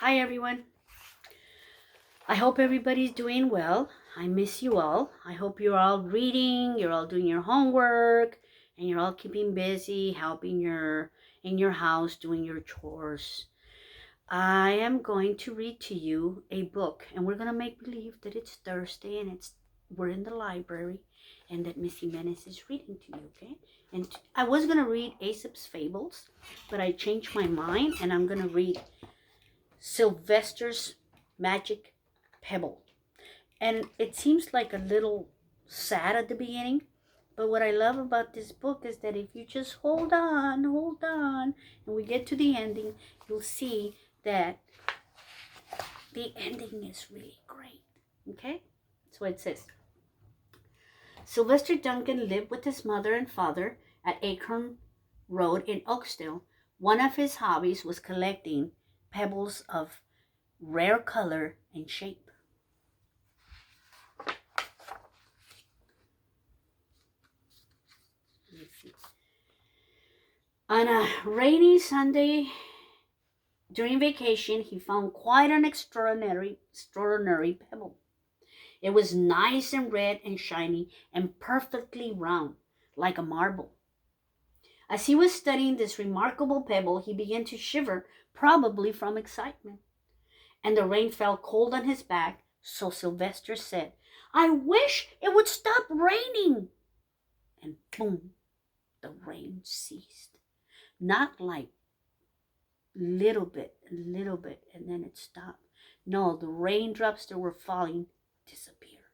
Hi everyone. I hope everybody's doing well. I miss you all. I hope you're all reading, you're all doing your homework, and you're all keeping busy, helping in your house, doing your chores. I am going to read to you a book, and we're going to make believe that it's Thursday and we're in the library and that Miss Jimenez is reading to you, okay? And I was going to read Aesop's Fables, but I changed my mind and I'm going to read Sylvester's Magic Pebble. And it seems like a little sad at the beginning, but what I love about this book is that if you just hold on, and we get to the ending, you'll see that the ending is really great. Okay? So it says Sylvester Duncan lived with his mother and father at Acorn Road in Oakdale. One of his hobbies was collecting pebbles of rare color and shape. On a rainy Sunday during vacation, he found quite an extraordinary pebble. It was nice and red and shiny and perfectly round, like a marble. As he was studying this remarkable pebble, he began to shiver, probably from excitement. And the rain fell cold on his back, so Sylvester said, "I wish it would stop raining." And boom, the rain ceased. Not like little bit, and then it stopped. No, the raindrops that were falling disappeared.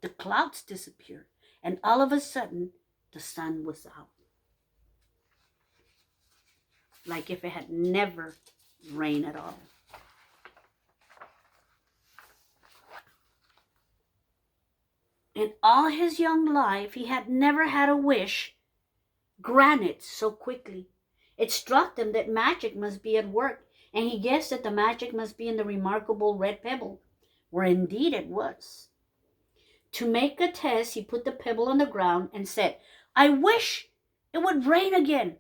The clouds disappeared, and all of a sudden, the sun was out. Like if it had never rained at all. In all his young life, he had never had a wish granted so quickly. It struck him that magic must be at work, and he guessed that the magic must be in the remarkable red pebble, where indeed it was. To make a test, he put the pebble on the ground and said, "I wish it would rain again."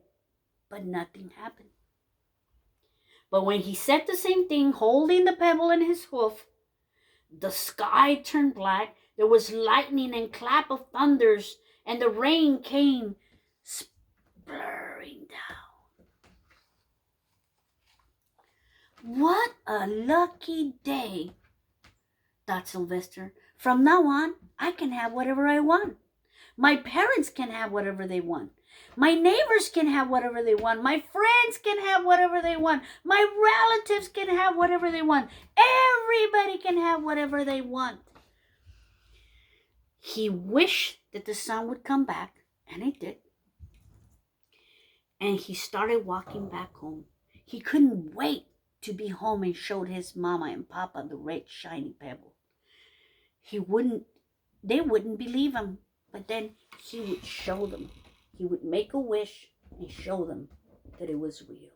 But nothing happened. But when he said the same thing, holding the pebble in his hoof, the sky turned black, there was lightning and clap of thunders, and the rain came splurring down. What a lucky day, thought Sylvester. From now on, I can have whatever I want. My parents can have whatever they want. My neighbors can have whatever they want. My friends can have whatever they want. My relatives can have whatever they want. Everybody can have whatever they want. He wished that the sun would come back, and it did. And he started walking back home. He couldn't wait to be home and showed his mama and papa the red shiny pebble. They wouldn't believe him, but then he would show them. He would make a wish and show them that it was real.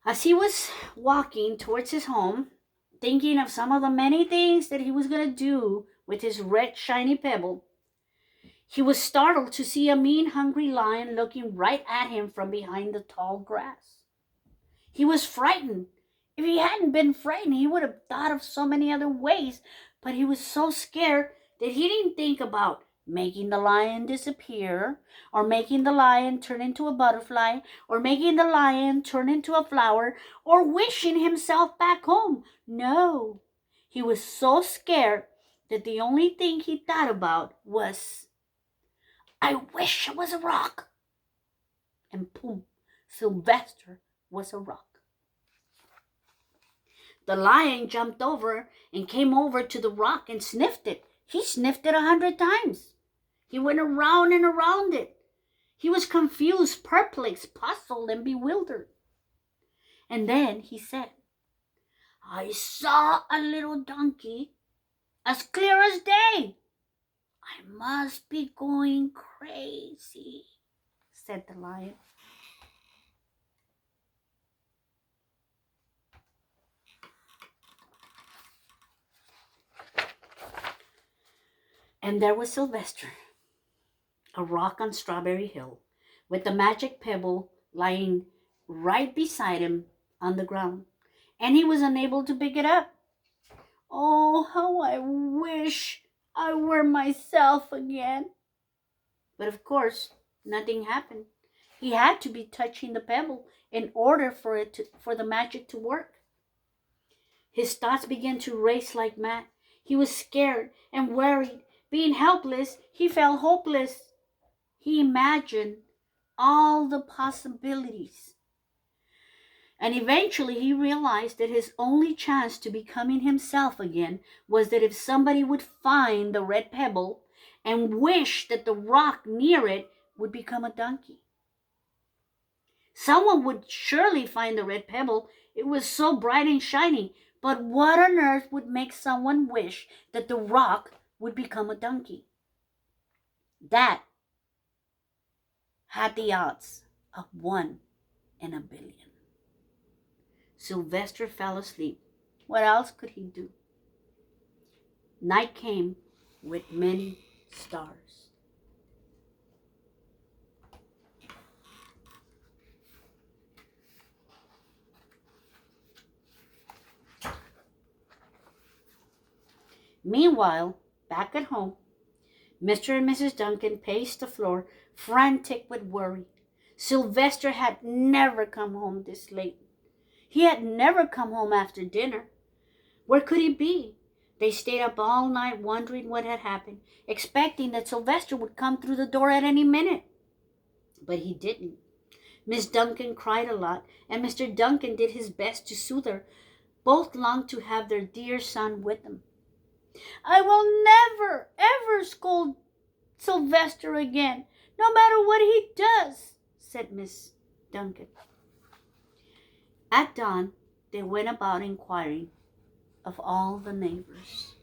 As he was walking towards his home, thinking of some of the many things that he was going to do with his red shiny pebble, he was startled to see a mean, hungry lion looking right at him from behind the tall grass. He was frightened. If he hadn't been frightened, he would have thought of so many other ways, but he was so scared that he didn't think about making the lion disappear, or making the lion turn into a butterfly, or making the lion turn into a flower, or wishing himself back home. No, he was so scared that the only thing he thought about was, "I wish I was a rock." And boom, Sylvester was a rock. The lion jumped over and came over to the rock and sniffed it. He sniffed it 100 times. He went around and around it. He was confused, perplexed, puzzled, and bewildered. And then he said, "I saw a little donkey as clear as day. I must be going crazy," said the lion. And there was Sylvester, a rock on Strawberry Hill with the magic pebble lying right beside him on the ground, and he was unable to pick it up. Oh, how I wish I were myself again. But of course, nothing happened. He had to be touching the pebble in order for the magic to work. His thoughts began to race like mad. He was scared and worried. Being helpless, he felt hopeless. He imagined all the possibilities. And eventually he realized that his only chance to becoming himself again was that if somebody would find the red pebble and wish that the rock near it would become a donkey. Someone would surely find the red pebble. It was so bright and shiny. But what on earth would make someone wish that the rock would become a donkey? That had the odds of 1 in a billion. Sylvester fell asleep. What else could he do? Night came with many stars. Meanwhile, back at home, Mr. and Mrs. Duncan paced the floor, frantic with worry. Sylvester had never come home this late. He had never come home after dinner. Where could he be? They stayed up all night wondering what had happened, expecting that Sylvester would come through the door at any minute. But he didn't. Miss Duncan cried a lot, and Mr. Duncan did his best to soothe her. Both longed to have their dear son with them. I will never, ever scold Sylvester again, no matter what he does, said Miss Duncan. At dawn, they went about inquiring of all the neighbors.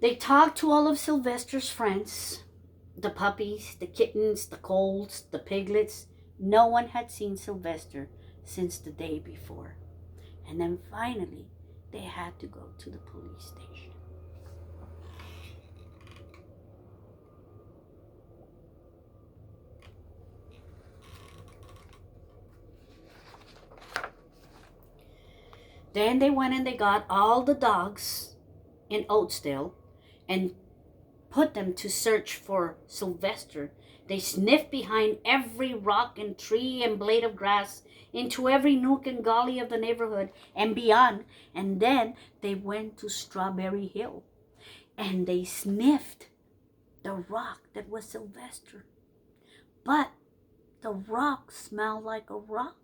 They talked to all of Sylvester's friends, the puppies, the kittens, the colts, the piglets. No one had seen Sylvester since the day before. And then finally, they had to go to the police station. Then they went and they got all the dogs in Oatsdale and put them to search for Sylvester. They sniffed behind every rock and tree and blade of grass, into every nook and gully of the neighborhood and beyond. And then they went to Strawberry Hill and they sniffed the rock that was Sylvester. But the rock smelled like a rock.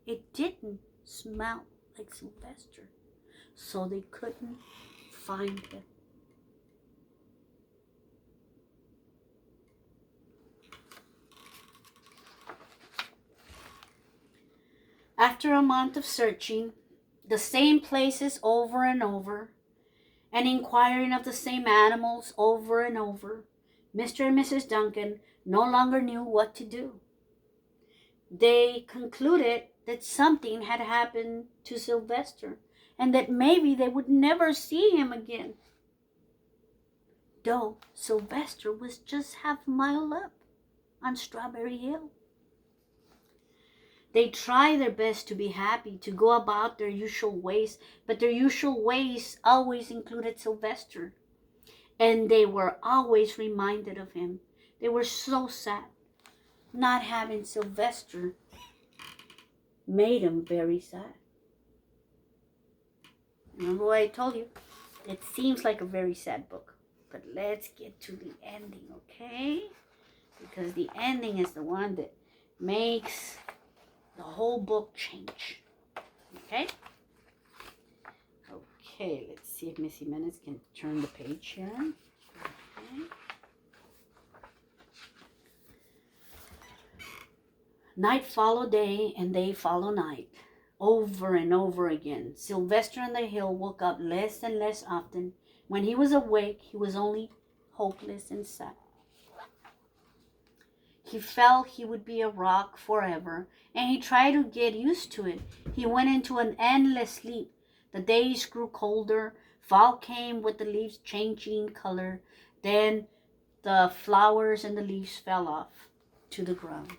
It didn't smell like Sylvester. So they couldn't find him. After a month of searching the same places over and over, and inquiring of the same animals over and over, Mr. and Mrs. Duncan no longer knew what to do. They concluded that something had happened to Sylvester, and that maybe they would never see him again. Though Sylvester was just half a mile up on Strawberry Hill. They tried their best to be happy, to go about their usual ways, but their usual ways always included Sylvester. And they were always reminded of him. They were so sad. Not having Sylvester made them very sad. Remember what I told you? It seems like a very sad book. But let's get to the ending, okay? Because the ending is the one that makes the whole book change. Okay? Okay, let's see if Miss Jimenez can turn the page here. Okay. Night follow day and day follow night. Over and over again. Sylvester on the hill woke up less and less often. When he was awake, he was only hopeless and sad. He felt he would be a rock forever, and he tried to get used to it. He went into an endless sleep. The days grew colder. Fall came with the leaves changing color. Then the flowers and the leaves fell off to the ground.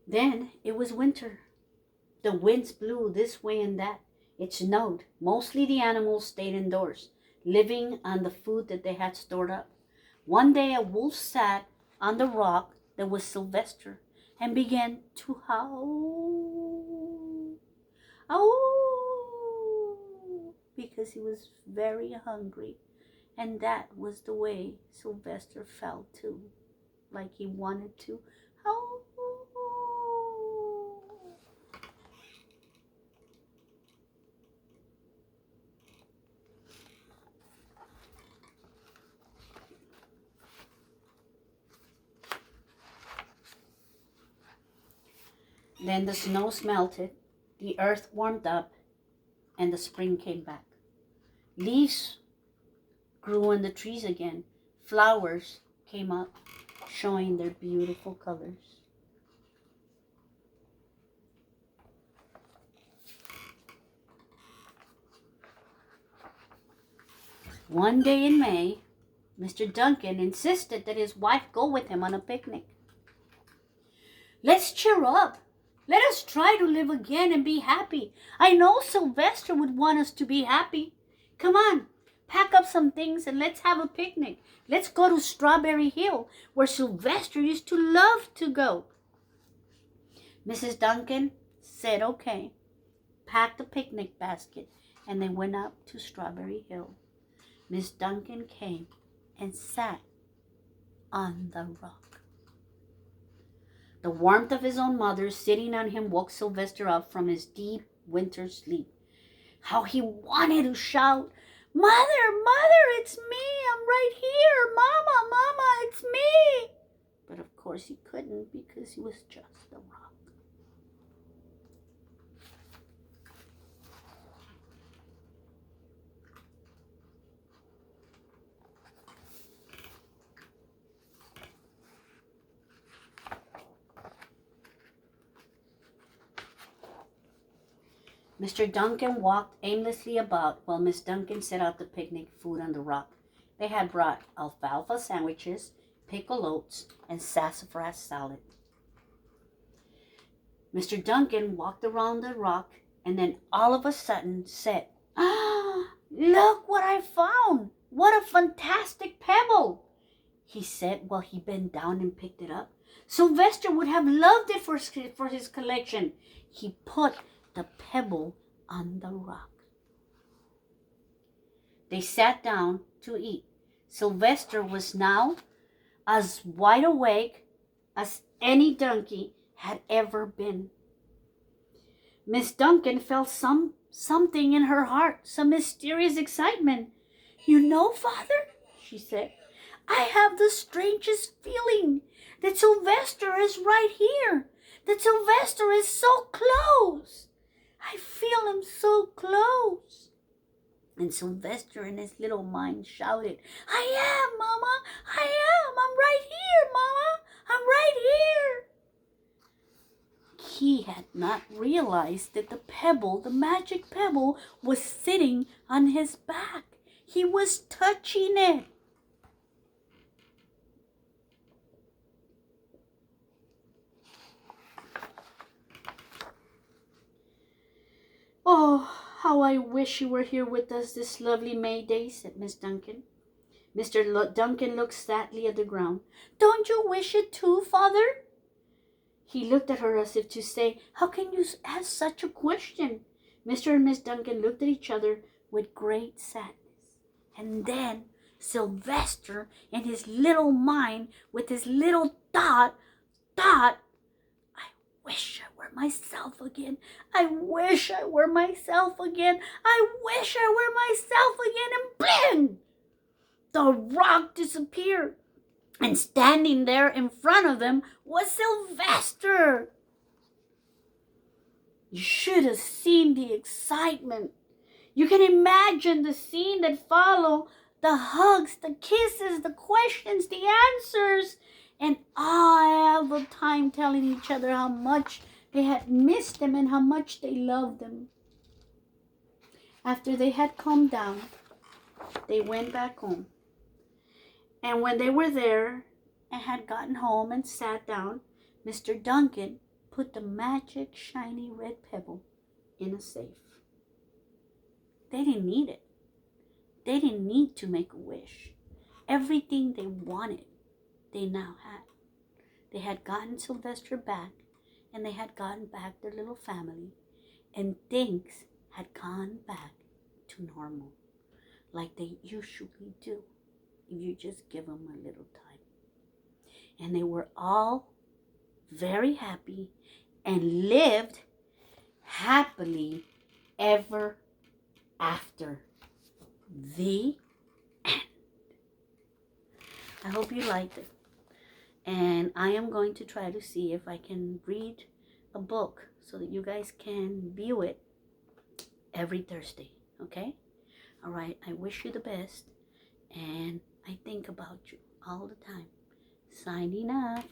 Then it was winter. The winds blew this way and that. It snowed. Mostly the animals stayed indoors, living on the food that they had stored up. One day a wolf sat on the rock that was Sylvester and began to howl. Ow! Because he was very hungry. And that was the way Sylvester felt too. Like he wanted to howl. Then the snows melted, the earth warmed up, and the spring came back. Leaves grew on the trees again. Flowers came up, showing their beautiful colors. One day in May, Mr. Duncan insisted that his wife go with him on a picnic. Let's cheer up. Let us try to live again and be happy. I know Sylvester would want us to be happy. Come on, pack up some things and let's have a picnic. Let's go to Strawberry Hill, where Sylvester used to love to go. Mrs. Duncan said okay, packed a picnic basket, and they went up to Strawberry Hill. Miss Duncan came and sat on the rock. The warmth of his own mother sitting on him woke Sylvester up from his deep winter sleep. How he wanted to shout, Mother, Mother, it's me, I'm right here, Mama, Mama, it's me. But of course he couldn't because he was just a rock. Mr. Duncan walked aimlessly about while Miss Duncan set out the picnic food on the rock. They had brought alfalfa sandwiches, pickled oats, and sassafras salad. Mr. Duncan walked around the rock and then all of a sudden said, Look what I found! What a fantastic pebble! He said while he bent down and picked it up. Sylvester would have loved it for his collection. He put the pebble on the rock. They sat down to eat. Sylvester was now as wide awake as any donkey had ever been. Miss Duncan felt something in her heart, some mysterious excitement. You know, Father, she said, I have the strangest feeling that Sylvester is right here, that Sylvester is so close. I feel him so close. And Sylvester in his little mind shouted, I am, Mama, I am. I'm right here, Mama. I'm right here. He had not realized that the pebble, the magic pebble, was sitting on his back. He was touching it. Oh, how I wish you were here with us this lovely May day, said Miss Duncan. Mr. Duncan looked sadly at the ground. Don't you wish it too, Father? He looked at her as if to say, how can you ask such a question? Mr. and Miss Duncan looked at each other with great sadness. And then Sylvester, in his little mind, with his little thought, I wish I were myself again. I wish I were myself again. I wish I were myself again. And bling! The rock disappeared. And standing there in front of them was Sylvester. You should have seen the excitement. You can imagine the scene that followed, the hugs, the kisses, the questions, the answers, and all the time telling each other how much they had missed him and how much they loved him. After they had calmed down, they went back home. And when they were there and had gotten home and sat down, Mr. Duncan put the magic shiny red pebble in a safe. They didn't need it. They didn't need to make a wish. Everything they wanted, they now had. They had gotten Sylvester back, and they had gotten back their little family, and things had gone back to normal, like they usually do, if you just give them a little time. And they were all very happy and lived happily ever after. The end. I hope you liked it. And I am going to try to see if I can read a book so that you guys can view it every Thursday. Okay? All right. I wish you the best. And I think about you all the time. Signing off.